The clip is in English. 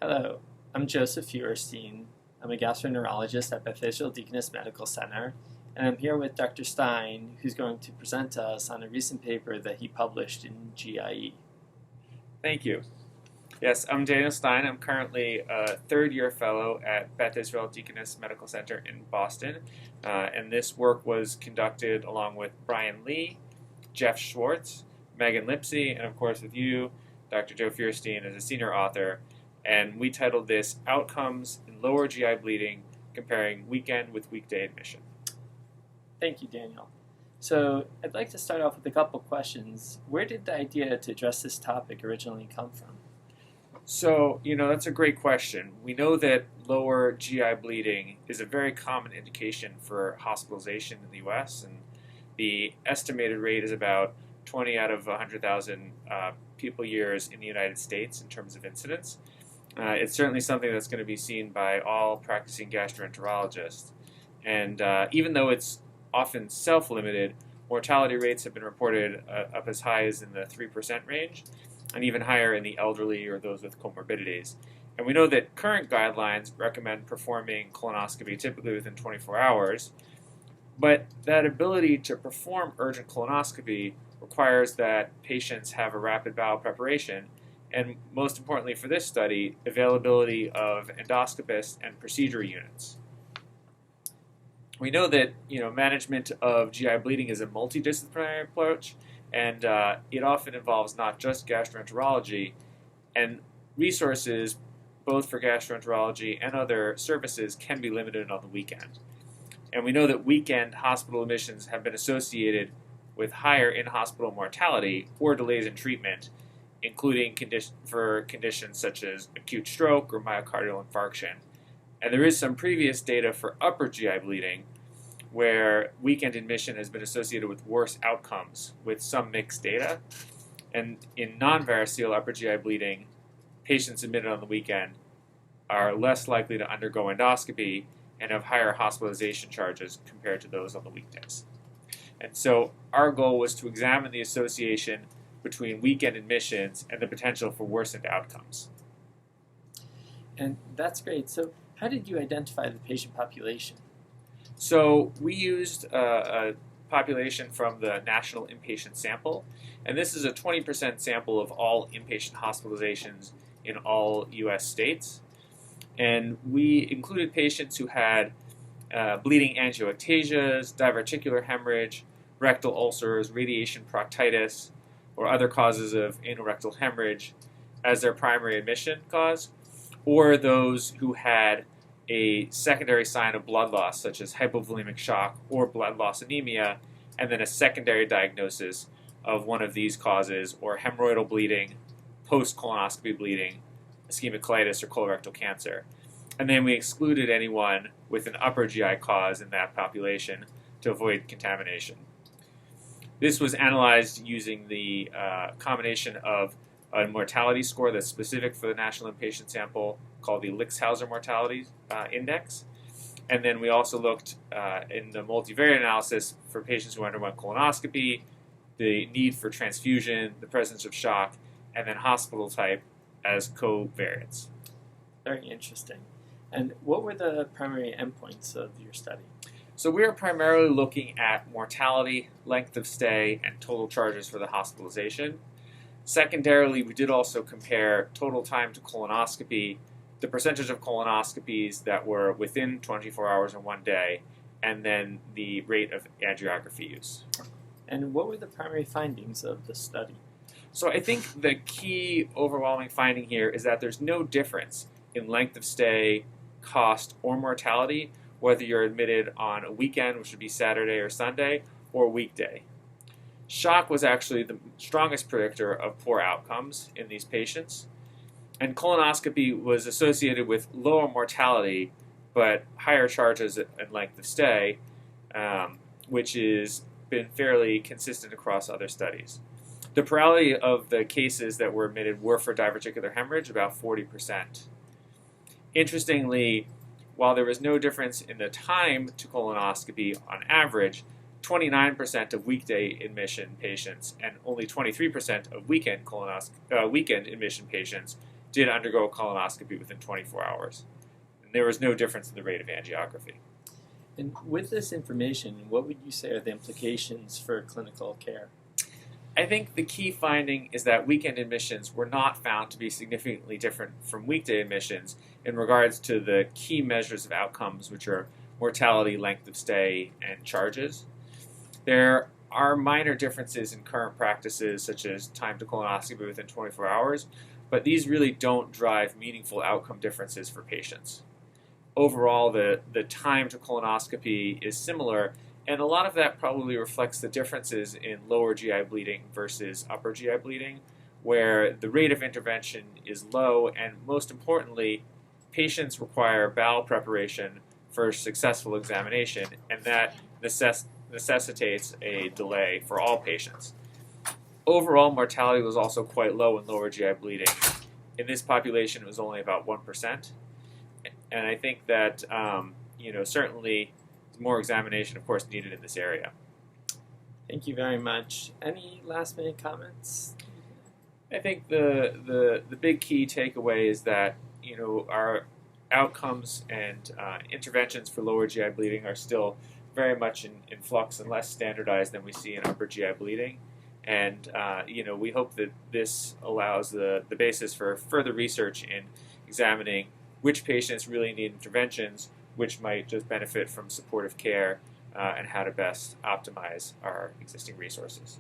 Hello, I'm Joseph Feuerstein. I'm a gastroenterologist at Beth Israel Deaconess Medical Center, and I'm here with Dr. Stein, who's going to present to us on a recent paper that he published in GIE. Thank you. Yes, I'm Daniel Stein. I'm currently a third-year fellow at Beth Israel Deaconess Medical Center in Boston, and this work was conducted along with Brian Lee, Jeff Schwartz, Megan Lipsey, and of course with you, Dr. Joe Feuerstein, as a senior author, and we titled this Outcomes in Lower GI Bleeding Comparing Weekend with Weekday Admission. Thank you, Daniel. So I'd like to start off with a couple questions. Where did the idea to address this topic originally come from? So, that's a great question. We know that lower GI bleeding is a very common indication for hospitalization in the U.S., and the estimated rate is about 20 out of 100,000 people years in the United States in terms of incidence. It's certainly something that's going to be seen by all practicing gastroenterologists. And even though it's often self-limited, mortality rates have been reported up as high as in the 3% range, and even higher in the elderly or those with comorbidities. And we know that current guidelines recommend performing colonoscopy typically within 24 hours, but that ability to perform urgent colonoscopy requires that patients have a rapid bowel preparation, and most importantly for this study, availability of endoscopists and procedure units. We know that management of GI bleeding is a multidisciplinary approach, and it often involves not just gastroenterology, and resources both for gastroenterology and other services can be limited on the weekend. And we know that weekend hospital admissions have been associated with higher in-hospital mortality or delays in treatment, including for conditions such as acute stroke or myocardial infarction. And there is some previous data for upper GI bleeding where weekend admission has been associated with worse outcomes with some mixed data. And in non-variceal upper GI bleeding, patients admitted on the weekend are less likely to undergo endoscopy and have higher hospitalization charges compared to those on the weekdays. And so our goal was to examine the association between weekend admissions and the potential for worsened outcomes. And that's great. So how did you identify the patient population? So we used a population from the National Inpatient Sample, and this is a 20% sample of all inpatient hospitalizations in all U.S. states. And we included patients who had bleeding angioectasias, diverticular hemorrhage, rectal ulcers, radiation proctitis, or other causes of anorectal hemorrhage as their primary admission cause, or those who had a secondary sign of blood loss, such as hypovolemic shock or blood loss anemia, and then a secondary diagnosis of one of these causes, or hemorrhoidal bleeding, post-colonoscopy bleeding, ischemic colitis, or colorectal cancer. And then we excluded anyone with an upper GI cause in that population to avoid contamination. This was analyzed using the combination of a mortality score that's specific for the National Inpatient Sample called the Lichthauser Mortality Index. And then we also looked in the multivariate analysis for patients who underwent colonoscopy, the need for transfusion, the presence of shock, and then hospital type as covariates. Very interesting. And what were the primary endpoints of your study? So we are primarily looking at mortality, length of stay, and total charges for the hospitalization. Secondarily, we did also compare total time to colonoscopy, the percentage of colonoscopies that were within 24 hours in one day, and then the rate of angiography use. And what were the primary findings of the study? So I think the key overwhelming finding here is that there's no difference in length of stay, cost, or mortality, whether you're admitted on a weekend, which would be Saturday or Sunday, or a weekday. Shock was actually the strongest predictor of poor outcomes in these patients. And colonoscopy was associated with lower mortality, but higher charges and length of stay, which has been fairly consistent across other studies. The plurality of the cases that were admitted were for diverticular hemorrhage, about 40%. Interestingly, while there was no difference in the time to colonoscopy on average, 29% of weekday admission patients and only 23% of weekend admission patients did undergo a colonoscopy within 24 hours. And there was no difference in the rate of angiography. And with this information, what would you say are the implications for clinical care? I think the key finding is that weekend admissions were not found to be significantly different from weekday admissions in regards to the key measures of outcomes, which are mortality, length of stay, and charges. There are minor differences in current practices, such as time to colonoscopy within 24 hours, but these really don't drive meaningful outcome differences for patients. Overall, the time to colonoscopy is similar, and a lot of that probably reflects the differences in lower GI bleeding versus upper GI bleeding, where the rate of intervention is low, and most importantly, patients require bowel preparation for successful examination, and that necessitates a delay for all patients. Overall, mortality was also quite low in lower GI bleeding. In this population, it was only about 1%. And I think that, certainly more examination, of course, needed in this area. Thank you very much. Any last minute comments? I think the big key takeaway is that, our outcomes and interventions for lower GI bleeding are still very much in flux and less standardized than we see in upper GI bleeding. And, we hope that this allows the basis for further research in examining which patients really need interventions, which might just benefit from supportive care, and how to best optimize our existing resources.